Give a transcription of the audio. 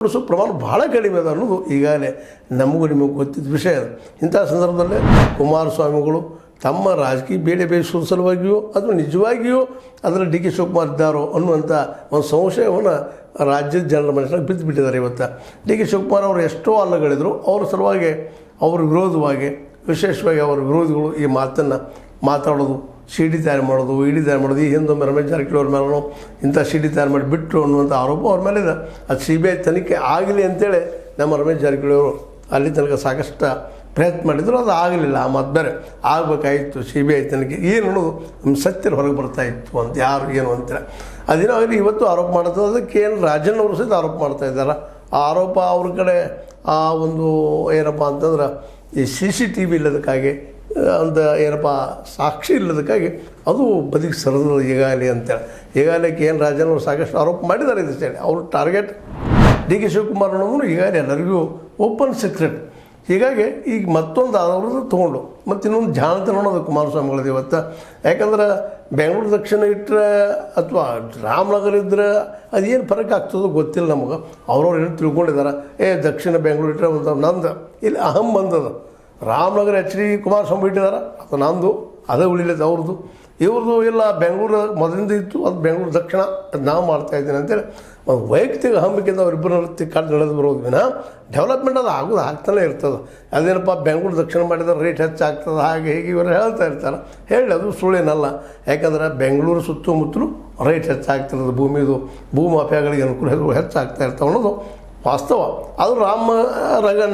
ಪ್ರಮಾಣ ಭಾಳ ಕಡಿಮೆ ಅದ ಅನ್ನೋದು ಈಗಾಗಲೇ ನಮಗೂ ನಿಮಗೆ ಗೊತ್ತಿದ್ದ ವಿಷಯ ಅದು. ಇಂಥ ಸಂದರ್ಭದಲ್ಲೇ ಕುಮಾರಸ್ವಾಮಿಗಳು ತಮ್ಮ ರಾಜಕೀಯ ಬೇಳೆ ಬೇಯಿಸುವ ಸಲುವಾಗಿಯೋ ಅಥವಾ ನಿಜವಾಗಿಯೂ ಅದರ ಡಿ ಕೆ ಶಿವಕುಮಾರ್ ಇದ್ದಾರೋ ಅನ್ನುವಂಥ ಒಂದು ಸಂಶಯವನ್ನು ರಾಜ್ಯದ ಜನರ ಮನಸ್ಸಿನಾಗ ಬಿದ್ದುಬಿಟ್ಟಿದ್ದಾರೆ. ಇವತ್ತು ಡಿ ಕೆ ಶಿವಕುಮಾರ್ ಅವರು ಎಷ್ಟೋ ಅಲ್ಲಗಳಿದ್ರು, ಅವ್ರ ಸಲುವಾಗಿ ಅವ್ರ ವಿರೋಧವಾಗಿ ವಿಶೇಷವಾಗಿ ಅವರ ವಿರೋಧಿಗಳು ಈ ಮಾತನ್ನು ಮಾತಾಡೋದು, ಸಿ ಡಿ ತಯಾರು ಮಾಡೋದು, ಇಡಿ ತಯಾರು ಮಾಡೋದು. ಈ ಹಿಂದೊಮ್ಮೆ ರಮೇಶ್ ಜಾರಕಿಹೊಳಿ ಅವ್ರ ಮೇಲೂ ಇಂಥ ಸಿ ಡಿ ತಯಾರು ಮಾಡಿ ಬಿಟ್ಟರು ಅನ್ನುವಂಥ ಆರೋಪ ಅವ್ರ ಮೇಲಿದೆ. ಅದು ಸಿ ಬಿ ಐ ತನಿಖೆ ಆಗಲಿ ಅಂತೇಳಿ ನಮ್ಮ ರಮೇಶ್ ಜಾರಕಿಹೊಳಿ ಅವರು ಅಲ್ಲಿ ತನಕ ಸಾಕಷ್ಟು ಪ್ರಯತ್ನ ಮಾಡಿದ್ರು, ಅದು ಆಗಲಿಲ್ಲ. ಆ ಮಾತು ಬೇರೆ ಆಗಬೇಕಾಗಿತ್ತು. ಸಿ ಬಿ ಐ ತನಿಖೆ ಏನು ಅನ್ನೋದು ನಮ್ಮ ಸತ್ಯದ ಹೊರಗೆ ಬರ್ತಾಯಿತ್ತು ಅಂತ ಯಾರು ಏನು ಅಂತಾರೆ. ಅದೇನೋ ಆಗಲಿ ಇವತ್ತು ಆರೋಪ ಮಾಡ್ತದೆ. ಅದಕ್ಕೆ ಏನು ರಾಜನ್ ಅವರು ಸಹಿತ ಆರೋಪ ಮಾಡ್ತಾಯಿದ್ದಾರೆ. ಆ ಆರೋಪ ಅವ್ರ ಕಡೆ ಆ ಒಂದು ಏನಪ್ಪ ಅಂತಂದ್ರೆ ಈ CCTV ಇಲ್ಲದಕ್ಕಾಗಿ ಅಂತ ಏನಪ್ಪ ಸಾಕ್ಷಿ ಇಲ್ಲದಕ್ಕಾಗಿ ಅದು ಬದಿಗೆ ಸರಿದು ಈಗಾಗಲೇ ಅಂತೇಳಿ ಈಗಾಗಲೇ ಕೆ ಎನ್ ರಾಜನ್ ಅವರು ಸಾಕಷ್ಟು ಆರೋಪ ಮಾಡಿದ್ದಾರೆ. ಇದು ಹೇಳಿ ಅವ್ರ ಟಾರ್ಗೆಟ್ ಡಿ ಕೆ ಶಿವಕುಮಾರ್ ಅನ್ನೋದು ಈಗಾಗಲೇ ಎಲ್ಲರಿಗೂ ಓಪನ್ ಸೀಕ್ರೆಟ್. ಹೀಗಾಗಿ ಈಗ ಮತ್ತೊಂದು ಅವ್ರದ್ದು ತೊಗೊಂಡು ಮತ್ತು ಇನ್ನೊಂದು ಜಾಣತನ ಅನ್ನೋದು ಕುಮಾರಸ್ವಾಮಿಗಳದ್ದು ಇವತ್ತು. ಯಾಕಂದ್ರೆ ಬೆಂಗಳೂರು ದಕ್ಷಿಣ ಇಟ್ಟರೆ ಅಥವಾ ರಾಮನಗರ ಇದ್ದರೆ ಅದೇನು ಫರಕ್ ಆಗ್ತದೋ ಗೊತ್ತಿಲ್ಲ ನಮಗೆ. ಅವ್ರವ್ರು ಏನು ತಿಳ್ಕೊಂಡಿದ್ದಾರೆ, ದಕ್ಷಿಣ ಬೆಂಗಳೂರು ಇಟ್ಟರೆ ಒಂದು ನಂದು ಇಲ್ಲಿ ಅಹಂ ಬಂದದ. ರಾಮನಗರ HD ಕುಮಾರಸ್ವಾಮಿ ಇಟ್ಟಿದ್ದಾರೆ, ಅದು ನಂದು, ಅದೇ ಉಳಿಲೈತೆ ಅವ್ರದ್ದು. ಇವ್ರದ್ದು ಇಲ್ಲ ಬೆಂಗಳೂರು ಮೊದಲಿಂದ ಇತ್ತು, ಅದು ಬೆಂಗಳೂರು ದಕ್ಷಿಣ ಅದು ನಾವು ಮಾಡ್ತಾಯಿದ್ದೀನಿ ಅಂತೇಳಿ ಒಂದು ವೈಯಕ್ತಿಕ ಹಂಬಿಕೆಯಿಂದ ಅವರಿಬ್ಬರು ಕಾಡು ನಡೆದು ಬರೋದು ವಿನ ಡೆವಲಪ್ಮೆಂಟ್ ಅದು ಆಗೋದು ಆಗ್ತಾನೆ ಇರ್ತದೆ. ಅದೇನಪ್ಪ ಬೆಂಗಳೂರು ದಕ್ಷಿಣ ಮಾಡಿದ್ರೆ ರೇಟ್ ಹೆಚ್ಚಾಗ್ತದೆ ಹಾಗೆ ಹೀಗೆ ಇವರು ಹೇಳ್ತಾ ಇರ್ತಾರೆ. ಹೇಳಿ ಅದು ಸುಳ್ಳೇನಲ್ಲ. ಯಾಕಂದ್ರೆ ಬೆಂಗಳೂರು ಸುತ್ತಮುತ್ತಲೂ ರೇಟ್ ಹೆಚ್ಚಾಗ್ತಿರೋದು, ಭೂ ಮಾಫಿಯಾಗಳಿಗೆ ಅನುಕೂಲ ಹೆಚ್ಚಾಗ್ತಾ ಇರ್ತಾವೆ ಅನ್ನೋದು ವಾಸ್ತವ. ಅದು ನಗರ